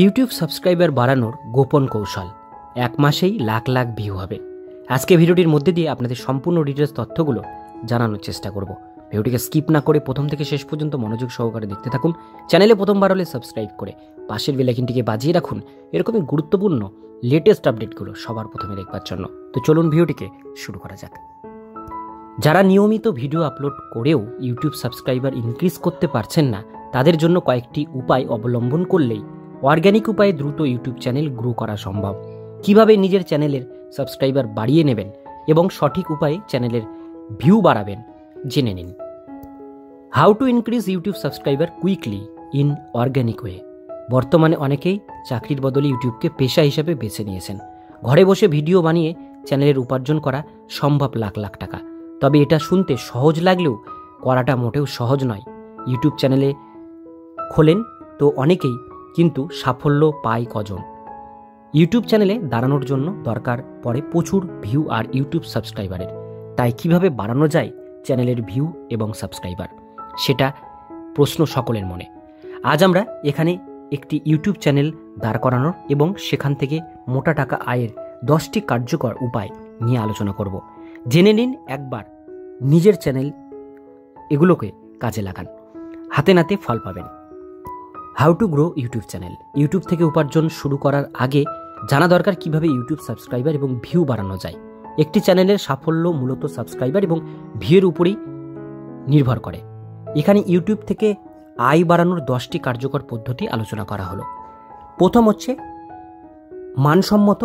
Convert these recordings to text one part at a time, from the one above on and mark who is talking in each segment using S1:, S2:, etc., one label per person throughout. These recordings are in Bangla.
S1: ইউটিউব সাবস্ক্রাইবার বাড়ানোর গোপন কৌশল। এক মাসেই লাখ লাখ ভিউ হবে। আজকে ভিডিওটির মধ্যে দিয়ে আপনাদের সম্পূর্ণ ডিটেলস তথ্যগুলো জানানোর চেষ্টা করব। ভিডিওটিকে স্কিপ না করে প্রথম থেকে শেষ পর্যন্ত মনোযোগ সহকারে দেখতে থাকুন। চ্যানেলে প্রথমবার হলে সাবস্ক্রাইব করে পাশের বেল আইকনটিকে বাজিয়ে রাখুন এরকমই গুরুত্বপূর্ণ লেটেস্ট আপডেটগুলো সবার প্রথমে দেখবার জন্য। তো চলুন ভিডিওটিকে শুরু করা যাক। যারা নিয়মিত ভিডিও আপলোড করেও ইউটিউব সাবস্ক্রাইবার ইনক্রিজ করতে পারছেন না, তাদের জন্য কয়েকটি উপায় অবলম্বন করলেই অর্গ্যানিক উপায়ে দ্রুত ইউটিউব চ্যানেল গ্রো করা সম্ভব। কিভাবে নিজের চ্যানেলের সাবস্ক্রাইবার বাড়িয়ে নেবেন এবং সঠিক উপায়ে চ্যানেলের ভিউ বাড়াবেন জেনে নিন। How to increase YouTube subscriber quickly in organic way. বর্তমানে অনেকেই চাকরির বদলে ইউটিউবকে পেশা হিসেবে বেছে নিয়েছেন। ঘরে বসে ভিডিও বানিয়ে চ্যানেলের উপার্জন করা সম্ভব লাখ লাখ টাকা। তবে এটা শুনতে সহজ লাগলেও করাটা মোটেও সহজ নয়। ইউটিউব চ্যানেলে খোলেন তো অনেকেই, কিন্তু সাফল্য পায় কজন? ইউটিউব চ্যানেলে দাঁড়ানোর জন্য দরকার পড়ে প্রচুর ভিউ আর ইউটিউব সাবস্ক্রাইবারের। তাই কিভাবে বাড়ানো যায় চ্যানেলের ভিউ এবং সাবস্ক্রাইবার, সেটা প্রশ্ন সকলের মনে। আজ আমরা এখানে একটি ইউটিউব চ্যানেল দাঁড় করানোর এবং সেখান থেকে মোটা টাকা আয়ের 10টি কার্যকর উপায় নিয়ে আলোচনা করব। জেনে নিন একবার, নিজের চ্যানেল এগুলোকে কাজে লাগান, হাতে নাতে ফল পাবেন। How to grow YouTube channel. YouTube থেকে উপার্জন শুরু করার আগে জানা দরকার কিভাবে ইউটিউব সাবস্ক্রাইবার এবং ভিউ বাড়ানো যায়। একটি চ্যানেলের সাফল্য মূলত সাবস্ক্রাইবার এবং ভিউয়ের উপরেই নির্ভর করে। এখানে ইউটিউব থেকে আয় বাড়ানোর 10টি কার্যকর পদ্ধতি আলোচনা করা হলো। প্রথম হচ্ছে মানসম্মত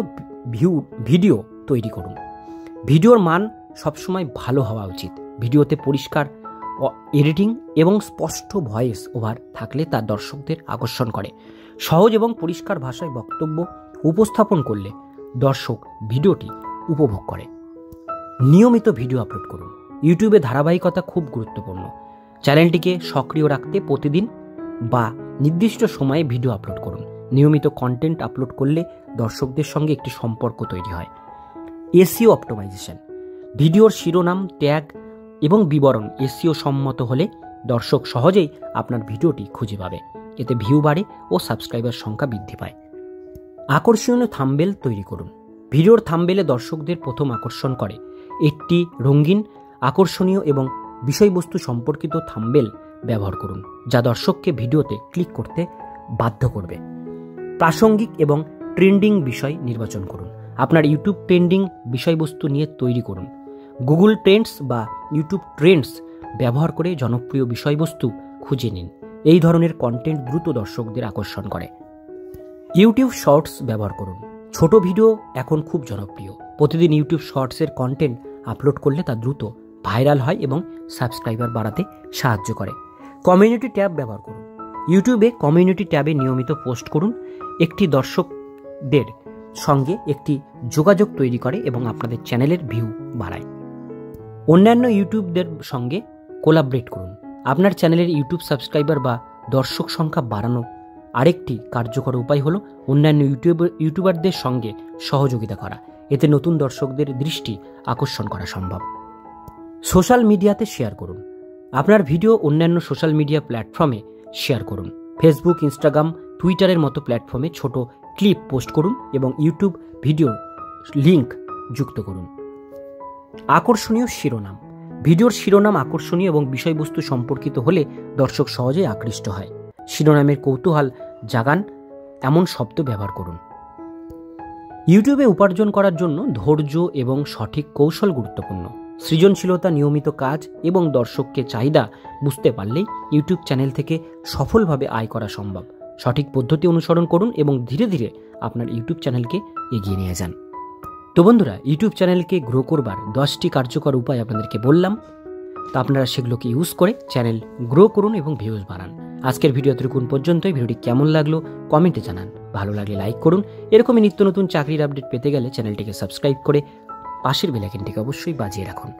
S1: ভিডিও তৈরি করুন। ভিডিওর মান সবসময় ভালো হওয়া উচিত। ভিডিওতে পরিষ্কার এডিটিং এবং স্পষ্ট ভয়েস ওভার থাকলে তা দর্শকদের আকর্ষণ করে। সহজ এবং পরিষ্কার ভাষায় বক্তব্য উপস্থাপন করলে দর্শক ভিডিওটি উপভোগ করে। নিয়মিত ভিডিও আপলোড করুন। ইউটিউবে ধারাবাহিকতা খুব গুরুত্বপূর্ণ। চ্যানেলটিকে সক্রিয় রাখতে প্রতিদিন বা নির্দিষ্ট সময়ে ভিডিও আপলোড করুন। নিয়মিত কন্টেন্ট আপলোড করলে দর্শকদের সঙ্গে একটি সম্পর্ক তৈরি হয়। SEO optimisation. ভিডিওর শিরোনাম, ট্যাগ এবং বিবরণ এসইও সম্মত হলে দর্শক সহজেই আপনার ভিডিওটি খুঁজে পাবে। এতে ভিউ বাড়ে ও সাবস্ক্রাইবার সংখ্যা বৃদ্ধি পায়। আকর্ষণীয় থাম্বনেল তৈরি করুন। ভিডিওর থাম্বনেলে দর্শকদের প্রথম আকর্ষণ করে। একটি রঙিন, আকর্ষণীয় এবং বিষয়বস্তু সম্পর্কিত থাম্বনেল ব্যবহার করুন, যা দর্শককে ভিডিওতে ক্লিক করতে বাধ্য করবে। প্রাসঙ্গিক এবং ট্রেন্ডিং বিষয় নির্বাচন করুন। আপনার ইউটিউব ট্রেন্ডিং বিষয়বস্তু নিয়ে তৈরি করুন। গুগল ট্রেন্ডস বা ইউটিউব ট্রেন্ডস ব্যবহার করে জনপ্রিয় বিষয়বস্তু খুঁজে নিন। এই ধরনের কন্টেন্ট দ্রুত দর্শকদের আকর্ষণ করে। ইউটিউব শর্টস ব্যবহার করুন। ছোট ভিডিও এখন খুব জনপ্রিয়। প্রতিদিন ইউটিউব শর্টসের কন্টেন্ট আপলোড করলে তা দ্রুত ভাইরাল হয় এবং সাবস্ক্রাইবার বাড়াতে সাহায্য করে। কমিউনিটি ট্যাব ব্যবহার করুন। ইউটিউবে কমিউনিটি ট্যাবে নিয়মিত পোস্ট করুন। একটি দর্শকদের সঙ্গে একটি যোগাযোগ তৈরি করে এবং আপনাদের চ্যানেলের ভিউ বাড়ায়। অন্যান্য ইউটিউবদের সঙ্গে কোলাবরেট করুন। আপনার চ্যানেলের ইউটিউব সাবস্ক্রাইবার বা দর্শক সংখ্যা বাড়ানো আরেকটি কার্যকর উপায় হলো অন্যান্য ইউটিউবারদের সঙ্গে সহযোগিতা করা। এতে নতুন দর্শকদের দৃষ্টি আকর্ষণ করা সম্ভব। সোশ্যাল মিডিয়াতে শেয়ার করুন। আপনার ভিডিও অন্যান্য সোশ্যাল মিডিয়া প্ল্যাটফর্মে শেয়ার করুন। ফেসবুক, ইনস্টাগ্রাম, টুইটারের মতো প্ল্যাটফর্মে ছোট ক্লিপ পোস্ট করুন এবং ইউটিউব ভিডিও লিংক যুক্ত করুন। আকর্ষণীয় শিরোনাম। ভিডিওর শিরোনাম আকর্ষণীয় এবং বিষয়বস্তু সম্পর্কিত হলে দর্শক সহজেই আকৃষ্ট হয়। শিরোনামের কৌতূহল জাগান এমন শব্দ ব্যবহার করুন। ইউটিউবে উপার্জন করার জন্য ধৈর্য এবং সঠিক কৌশল গুরুত্বপূর্ণ। সৃজনশীলতা, নিয়মিত কাজ এবং দর্শককে চাহিদা বুঝতে পারলেই ইউটিউব চ্যানেল থেকে সফলভাবে আয় করা সম্ভব। সঠিক পদ্ধতি অনুসরণ করুন এবং ধীরে ধীরে আপনার ইউটিউব চ্যানেলকে এগিয়ে নিয়ে যান। তো বন্ধুরা, ইউটিউব চ্যানেলকে গ্রো করবার 10টি কার্যকর উপায় আপনাদেরকে বললাম। তো আপনারা সেগুলোকে ইউজ করে চ্যানেল গ্রো করুন এবং ভিউজ বাড়ান। আজকের ভিডিও এতটুকুন পর্যন্তই। ভিডিওটি কেমন লাগলো কমেন্টে জানান। ভালো লাগলে লাইক করুন। এরকমই নিত্য নতুন চাকরির আপডেট পেতে গেলে চ্যানেলটিকে সাবস্ক্রাইব করে পাশের বেল আইকনটিকে অবশ্যই বাজিয়ে রাখুন।